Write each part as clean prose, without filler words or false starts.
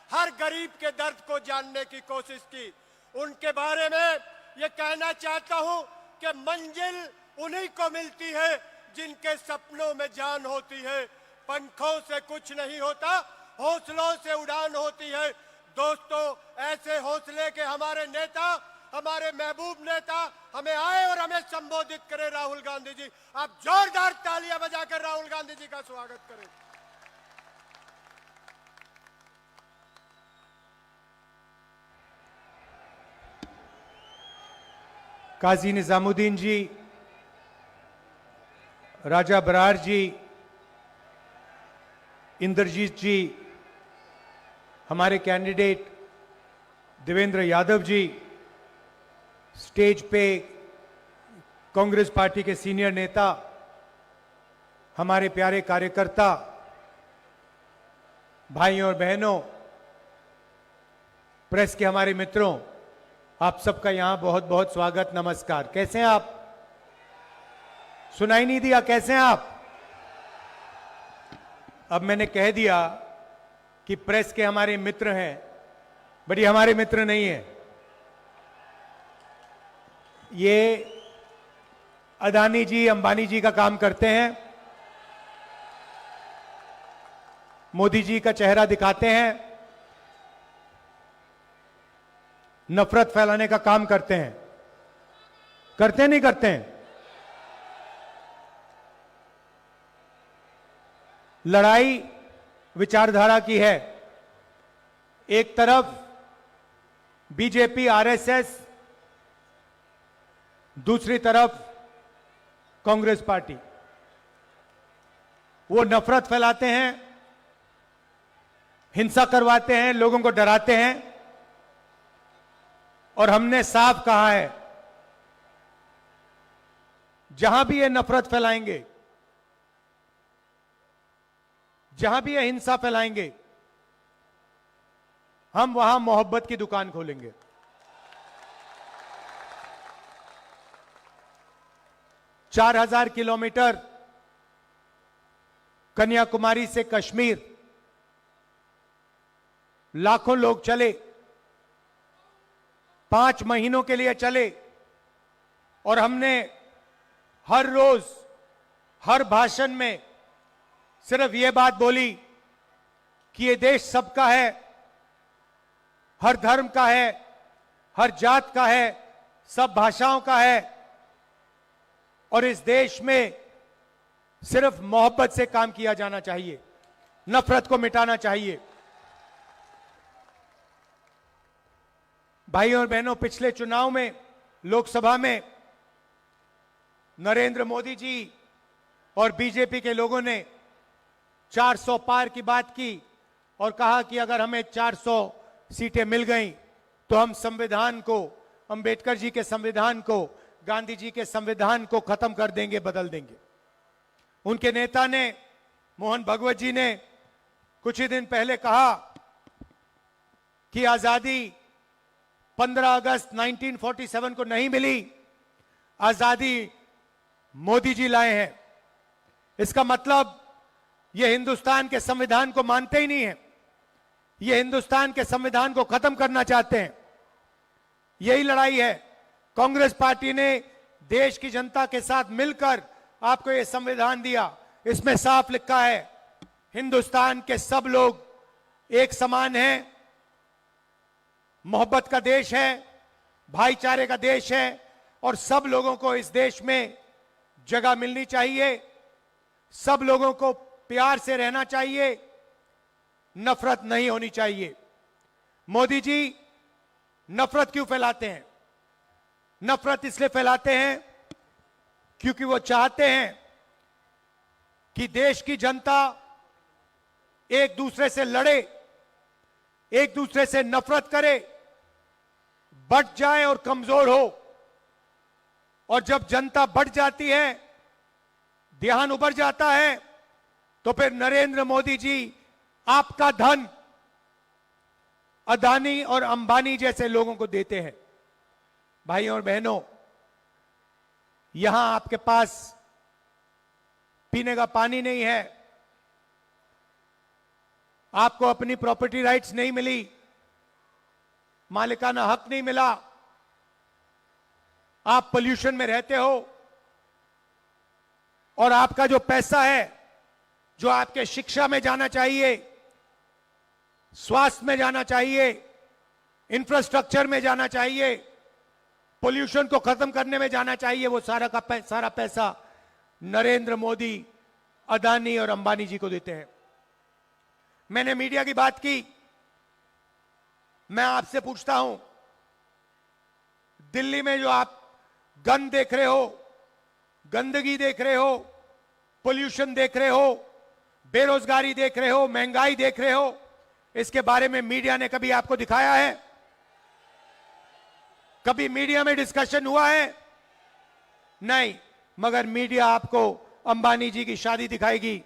हर गरीब के दर्द को जानने की कोशिश की। उनके बारे में ये कहना चाहता हूं कि मंजिल उन्हीं को मिलती है जिनके सपनों में जान होती है। पंखों से कुछ नहीं होता, हौसलों से उड़ान होती है। दोस्तों, ऐसे हौसले के हमारे नेता, हमारे महबूब नेता हमें आए और हमें संबोधित करें। राहुल गांधी जी, आप जोरदार तालियां बजाकर राहुल गांधी जी का स्वागत करें। काजी निजामुद्दीन जी, राजा बरार जी, इंद्रजीत जी, हमारे कैंडिडेट देवेंद्र यादव जी, स्टेज पे कांग्रेस पार्टी के सीनियर नेता, हमारे प्यारे कार्यकर्ता, भाइयों और बहनों, प्रेस के हमारे मित्रों, आप सबका यहां बहुत बहुत स्वागत, नमस्कार। कैसे हैं आप? सुनाई नहीं दिया, कैसे हैं आप? अब मैंने कह दिया कि प्रेस के हमारे मित्र हैं, बट ये हमारे मित्र नहीं है। ये अदानी जी, अंबानी जी का काम करते हैं, मोदी जी का चेहरा दिखाते हैं, नफरत फैलाने का काम करते हैं। करते हैं, नहीं करते हैं? लड़ाई विचारधारा की है। एक तरफ बीजेपी, आरएसएस, दूसरी तरफ कांग्रेस पार्टी। वो नफरत फैलाते हैं, हिंसा करवाते हैं, लोगों को डराते हैं। और हमने साफ कहा है, जहां भी ये नफरत फैलाएंगे, जहां भी ये हिंसा फैलाएंगे, हम वहां मोहब्बत की दुकान खोलेंगे। चार 4,000 किलोमीटर कन्याकुमारी से कश्मीर, लाखों लोग चले, 5 महीनों के लिए चले, और हमने हर रोज, हर भाषण में सिर्फ यह बात बोली कि यह देश सबका है, हर धर्म का है, हर जात का है, सब भाषाओं का है, और इस देश में सिर्फ मोहब्बत से काम किया जाना चाहिए, नफरत को मिटाना चाहिए। भाइयों और बहनों, पिछले चुनाव में, लोकसभा में नरेंद्र मोदी जी और बीजेपी के लोगों ने 400 पार की बात की और कहा कि अगर हमें 400 सीटें मिल गईं तो हम संविधान को, अंबेडकर जी के संविधान को, गांधी जी के संविधान को खत्म कर देंगे, बदल देंगे। उनके नेता ने, मोहन भगवत जी ने, कुछ ही दिन पहले कहा कि आजादी 15 अगस्त 1947 को नहीं मिली, आजादी मोदी जी लाए हैं। इसका मतलब ये हिंदुस्तान के संविधान को मानते ही नहीं है, ये हिंदुस्तान के संविधान को खत्म करना चाहते हैं। यही लड़ाई है। कांग्रेस पार्टी ने देश की जनता के साथ मिलकर आपको ये संविधान दिया। इसमें साफ लिखा है, हिंदुस्तान के सब लोग एक समान हैं, मोहब्बत का देश है, भाईचारे का देश है, और सब लोगों को इस देश में जगह मिलनी चाहिए, सब लोगों को प्यार से रहना चाहिए, नफरत नहीं होनी चाहिए। मोदी जी नफरत क्यों फैलाते हैं? नफरत इसलिए फैलाते हैं क्योंकि वो चाहते हैं कि देश की जनता एक दूसरे से लड़े, एक दूसरे से नफरत करे, बढ़ जाए और कमजोर हो। और जब जनता बढ़ जाती है, ध्यान उबर जाता है, तो फिर नरेंद्र मोदी जी आपका धन अदानी और अंबानी जैसे लोगों को देते हैं। भाइयों और बहनों, यहां आपके पास पीने का पानी नहीं है, आपको अपनी प्रॉपर्टी राइट्स नहीं मिली, मालिकाना हक नहीं मिला, आप पोल्यूशन में रहते हो, और आपका जो पैसा है जो आपके शिक्षा में जाना चाहिए, स्वास्थ्य में जाना चाहिए, इंफ्रास्ट्रक्चर में जाना चाहिए, पोल्यूशन को खत्म करने में जाना चाहिए, वो सारा का सारा पैसा नरेंद्र मोदी, अदानी और अंबानी जी को देते हैं। मैंने मीडिया की बात की, मैं आपसे पूछता हूं, दिल्ली में जो आप गंद देख रहे हो, गंदगी देख रहे हो, पोल्यूशन देख रहे हो, बेरोजगारी देख रहे हो, महंगाई देख रहे हो, इसके बारे में मीडिया ने कभी आपको दिखाया है? कभी मीडिया में डिस्कशन हुआ है? नहीं। मगर मीडिया आपको अंबानी जी की शादी दिखाएगी,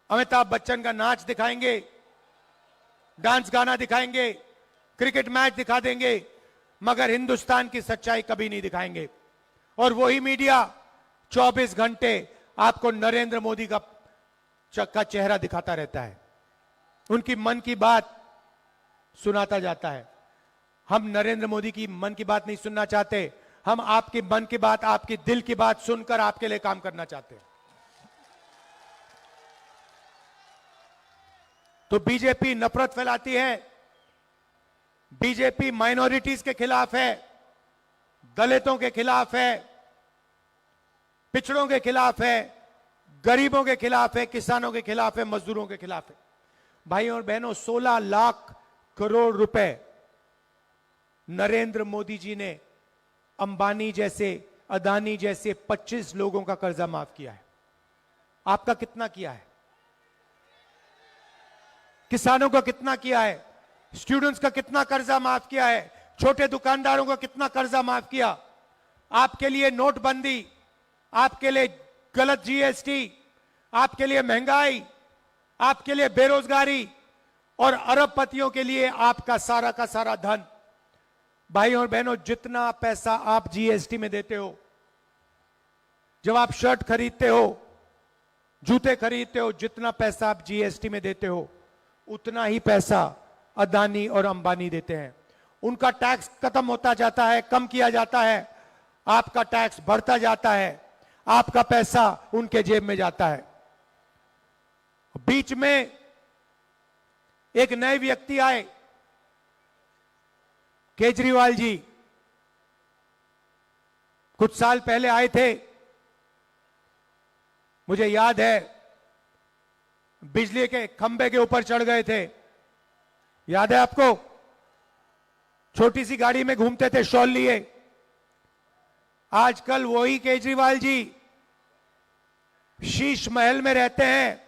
अमिताभ बच्चन का नाच दिखाएंगे, डांस गाना दिखाएंगे, क्रिकेट मैच दिखा देंगे, मगर हिंदुस्तान की सच्चाई कभी नहीं दिखाएंगे। और वही मीडिया 24 घंटे आपको नरेंद्र मोदी का चेहरा दिखाता रहता है, उनकी मन की बात सुनाता जाता है। हम नरेंद्र मोदी की मन की बात नहीं सुनना चाहते, हम आपकी मन की बात, आपकी दिल की बात सुनकर आपके लिए काम करना चाहते हैं। तो बीजेपी नफरत फैलाती है, बीजेपी माइनॉरिटीज के खिलाफ है, दलितों के खिलाफ है, पिछड़ों के खिलाफ है, गरीबों के खिलाफ है, किसानों के खिलाफ है, मजदूरों के खिलाफ है। भाइयों और बहनों, 16 लाख करोड़ रुपए नरेंद्र मोदी जी ने अंबानी जैसे, अदानी जैसे 25 लोगों का कर्जा माफ किया है। आपका कितना किया है? किसानों का कितना किया है? स्टूडेंट्स का कितना कर्जा माफ किया है? छोटे दुकानदारों का कितना कर्जा माफ किया? आपके लिए नोटबंदी, आपके लिए गलत जीएसटी, आपके लिए महंगाई, आपके लिए बेरोजगारी और अरबपतियों के लिए आपका सारा का सारा धन। भाइयों और बहनों, जितना पैसा आप जीएसटी में देते हो, जब आप शर्ट खरीदते हो, जूते खरीदते हो, जितना पैसा आप जीएसटी में देते हो, उतना ही पैसा अदानी और अंबानी देते हैं। उनका टैक्स खत्म होता जाता है, कम किया जाता है, आपका टैक्स बढ़ता जाता है, आपका पैसा उनके जेब में जाता है। बीच में एक नए व्यक्ति आए, केजरीवाल जी, कुछ साल पहले आए थे, मुझे याद है, बिजली के खंबे के ऊपर चढ़ गए थे, याद है आपको? छोटी सी गाड़ी में घूमते थे शॉल लिए। आजकल वही केजरीवाल जी शीश महल में रहते हैं,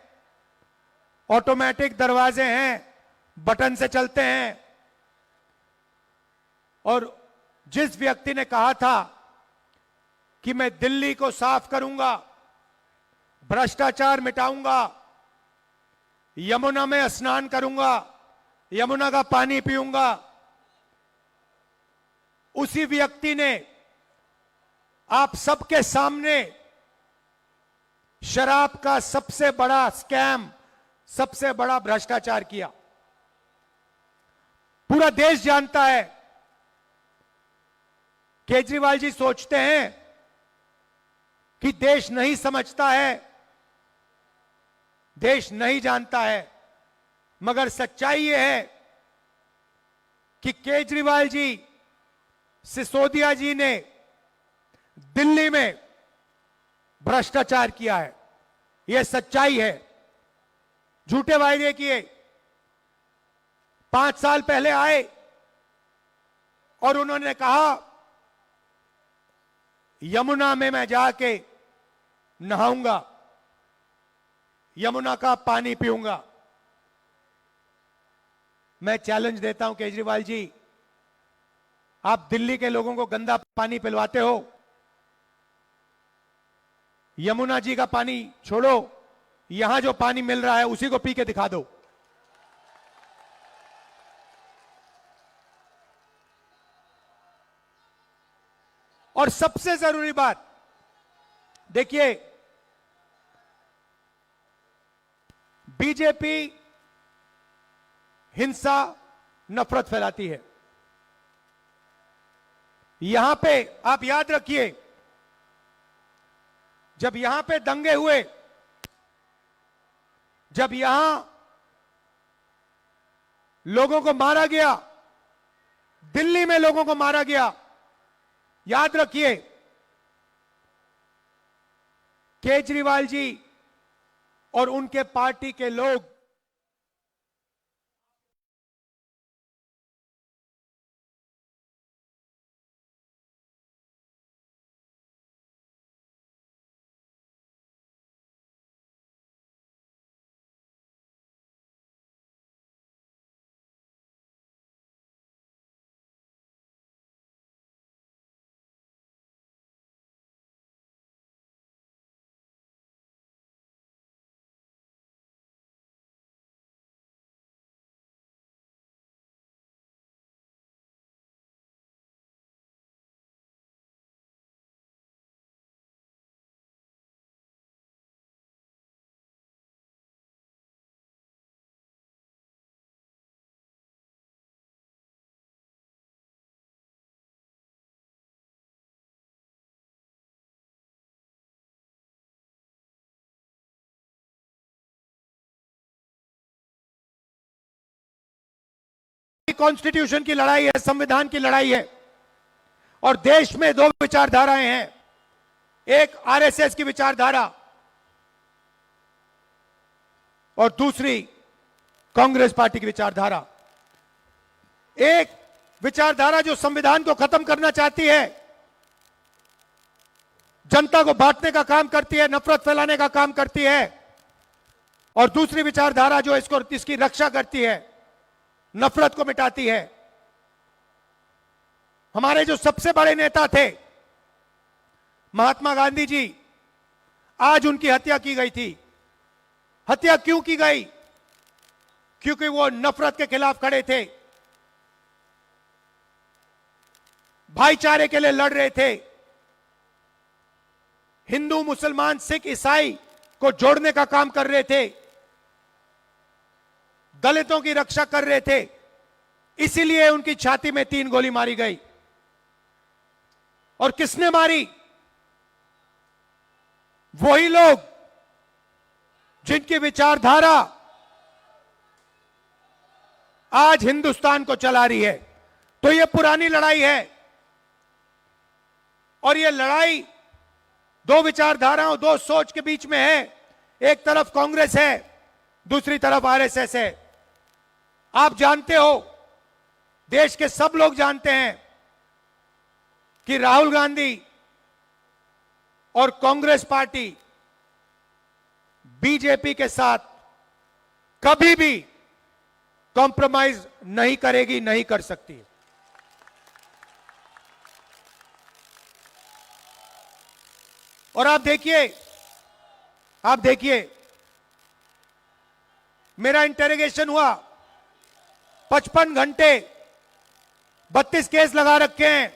ऑटोमेटिक दरवाजे हैं, बटन से चलते हैं। और जिस व्यक्ति ने कहा था कि मैं दिल्ली को साफ करूंगा, भ्रष्टाचार मिटाऊंगा, यमुना में स्नान करूंगा, यमुना का पानी पीऊंगा, उसी व्यक्ति ने आप सबके सामने शराब का सबसे बड़ा स्कैम, सबसे बड़ा भ्रष्टाचार किया। पूरा देश जानता है। केजरीवाल जी सोचते हैं कि देश नहीं समझता है, देश नहीं जानता है, मगर सच्चाई यह है कि केजरीवाल जी, सिसोदिया जी ने दिल्ली में भ्रष्टाचार किया है। यह सच्चाई है। झूठे वायदे किए। 5 साल पहले आए और उन्होंने कहा यमुना में मैं जाके नहाऊंगा, यमुना का पानी पीऊंगा। मैं चैलेंज देता हूं केजरीवाल जी, आप दिल्ली के लोगों को गंदा पानी पिलवाते हो, यमुना जी का पानी छोड़ो, यहां जो पानी मिल रहा है उसी को पी के दिखा दो। और सबसे जरूरी बात देखिए, बीजेपी हिंसा, नफरत फैलाती है। यहां पे आप याद रखिए, जब यहां पे दंगे हुए, जब यहां लोगों को मारा गया, दिल्ली में लोगों को मारा गया, याद रखिए केजरीवाल जी और उनके पार्टी के लोग कॉन्स्टिट्यूशन की लड़ाई है, संविधान की लड़ाई है। और देश में दो विचारधाराएं हैं, एक आरएसएस की विचारधारा और दूसरी कांग्रेस पार्टी की विचारधारा। एक विचारधारा जो संविधान को खत्म करना चाहती है, जनता को बांटने का काम करती है, नफरत फैलाने का काम करती है, और दूसरी विचारधारा जो इसकी रक्षा करती है, नफरत को मिटाती है। हमारे जो सबसे बड़े नेता थे महात्मा गांधी जी, आज उनकी हत्या की गई थी। हत्या क्यों की गई? क्योंकि वो नफरत के खिलाफ खड़े थे, भाईचारे के लिए लड़ रहे थे, हिंदू मुसलमान सिख ईसाई को जोड़ने का काम कर रहे थे, दलितों की रक्षा कर रहे थे। इसीलिए उनकी छाती में 3 गोली मारी गई। और किसने मारी? वही लोग जिनकी विचारधारा आज हिंदुस्तान को चला रही है। तो यह पुरानी लड़ाई है, और यह लड़ाई दो विचारधाराओं, दो सोच के बीच में है। एक तरफ कांग्रेस है, दूसरी तरफ आरएसएस है। आप जानते हो, देश के सब लोग जानते हैं कि राहुल गांधी और कांग्रेस पार्टी बीजेपी के साथ कभी भी कॉम्प्रोमाइज नहीं करेगी, नहीं कर सकती। और आप देखिए, मेरा इंटेरोगेशन हुआ, 55 घंटे, 32 केस लगा रखे हैं।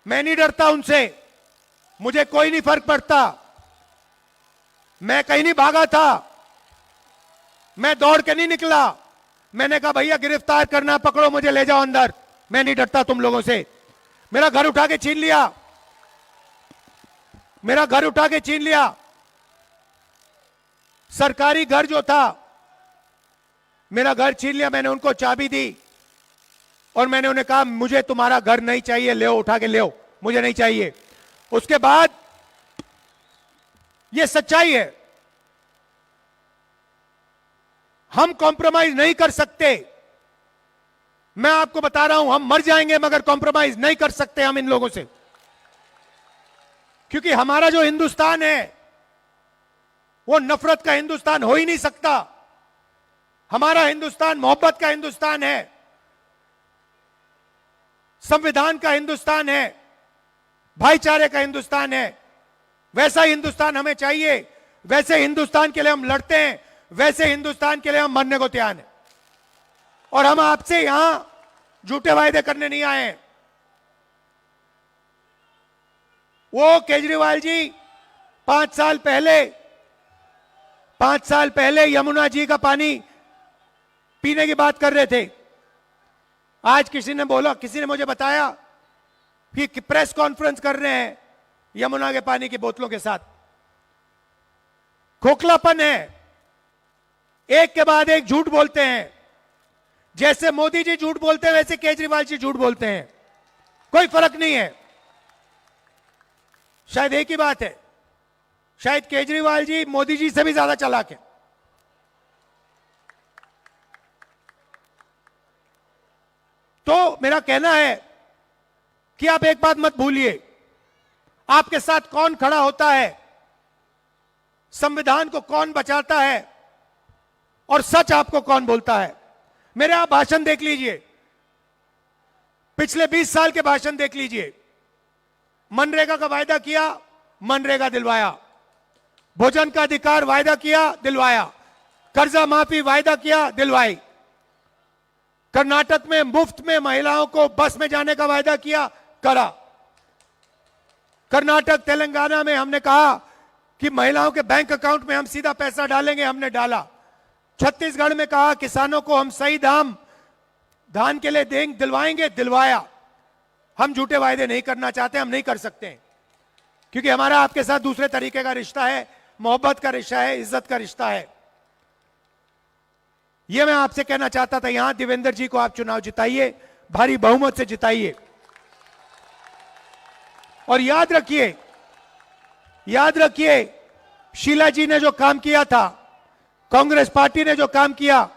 मैं नहीं डरता उनसे, मुझे कोई नहीं फर्क पड़ता। मैं कहीं नहीं भागा था, मैं दौड़ के नहीं निकला। मैंने कहा भैया गिरफ्तार करना, पकड़ो मुझे, ले जाओ अंदर। मैं नहीं डरता तुम लोगों से। मेरा घर उठा के छीन लिया, मेरा घर उठा के छीन लिया। सरकारी घर जो था, मेरा घर छीन लिया। मैंने उनको चाबी दी और मैंने उन्हें कहा मुझे तुम्हारा घर नहीं चाहिए, ले उठा के ले, मुझे नहीं चाहिए। उसके बाद यह सच्चाई है, हम कॉम्प्रोमाइज नहीं कर सकते। मैं आपको बता रहा हूं, हम मर जाएंगे मगर कॉम्प्रोमाइज नहीं कर सकते हम इन लोगों से। क्योंकि हमारा जो हिंदुस्तान है वो नफरत का हिंदुस्तान हो ही नहीं सकता। हमारा हिंदुस्तान मोहब्बत का हिंदुस्तान है, संविधान का हिंदुस्तान है, भाईचारे का हिंदुस्तान है। वैसा हिंदुस्तान हमें चाहिए, वैसे हिंदुस्तान के लिए हम लड़ते हैं, वैसे हिंदुस्तान के लिए हम मरने को तैयार हैं। और हम आपसे यहां झूठे वायदे करने नहीं आए हैं। वो केजरीवाल जी 5 साल पहले 5 साल पहले यमुना जी का पानी पीने की बात कर रहे थे। आज किसी ने मुझे बताया कि प्रेस कॉन्फ्रेंस कर रहे हैं यमुना के पानी की बोतलों के साथ। खोखलापन है, एक के बाद एक झूठ बोलते हैं। जैसे मोदी जी झूठ बोलते हैं वैसे केजरीवाल जी झूठ बोलते हैं, कोई फर्क नहीं है। शायद एक ही बात है, शायद केजरीवाल जी मोदी जी से भी ज्यादा चालाक है। तो मेरा कहना है कि आप एक बात मत भूलिए, आपके साथ कौन खड़ा होता है, संविधान को कौन बचाता है और सच आपको कौन बोलता है। मेरे आप भाषण देख लीजिए, पिछले 20 साल के भाषण देख लीजिए। मनरेगा का वायदा किया, मनरेगा दिलवाया। भोजन का अधिकार वायदा किया, दिलवाया। कर्जा माफी वायदा किया, दिलवाई। कर्नाटक में मुफ्त में महिलाओं को बस में जाने का वायदा किया, करा। कर्नाटक तेलंगाना में हमने कहा कि महिलाओं के बैंक अकाउंट में हम सीधा पैसा डालेंगे, हमने डाला। छत्तीसगढ़ में कहा किसानों को हम सही दाम धान के लिए देंगे, दिलवाएंगे, दिलवाया। हम झूठे वायदे नहीं करना चाहते, हम नहीं कर सकते हैं, क्योंकि हमारा आपके साथ दूसरे तरीके का रिश्ता है, मोहब्बत का रिश्ता है, इज्जत का रिश्ता है। यह मैं आपसे कहना चाहता था। यहां देवेंद्र जी को आप चुनाव जिताइए, भारी बहुमत से जिताइए। और याद रखिए शीला जी ने जो काम किया था, कांग्रेस पार्टी ने जो काम किया,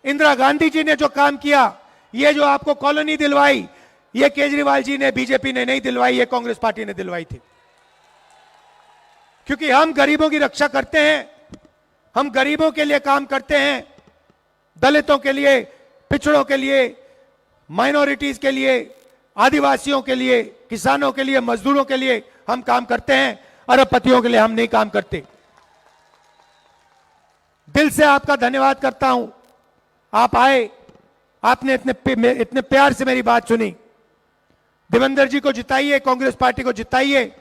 इंदिरा गांधी जी ने जो काम किया, ये जो आपको कॉलोनी दिलवाई, ये केजरीवाल जी ने, बीजेपी ने नहीं दिलवाई, ये कांग्रेस पार्टी ने दिलवाई थी। क्योंकि हम गरीबों की रक्षा करते हैं, हम गरीबों के लिए काम करते हैं, दलितों के लिए, पिछड़ों के लिए, माइनॉरिटीज के लिए, आदिवासियों के लिए, किसानों के लिए, मजदूरों के लिए हम काम करते हैं। अरबपतियों के लिए हम नहीं काम करते। दिल से आपका धन्यवाद करता हूं, आप आए, आपने इतने प्यार से मेरी बात सुनी। देवेंद्र जी को जिताइए, कांग्रेस पार्टी को जिताइए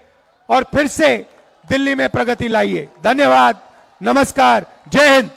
और फिर से दिल्ली में प्रगति लाइए। धन्यवाद, नमस्कार, जय हिंद।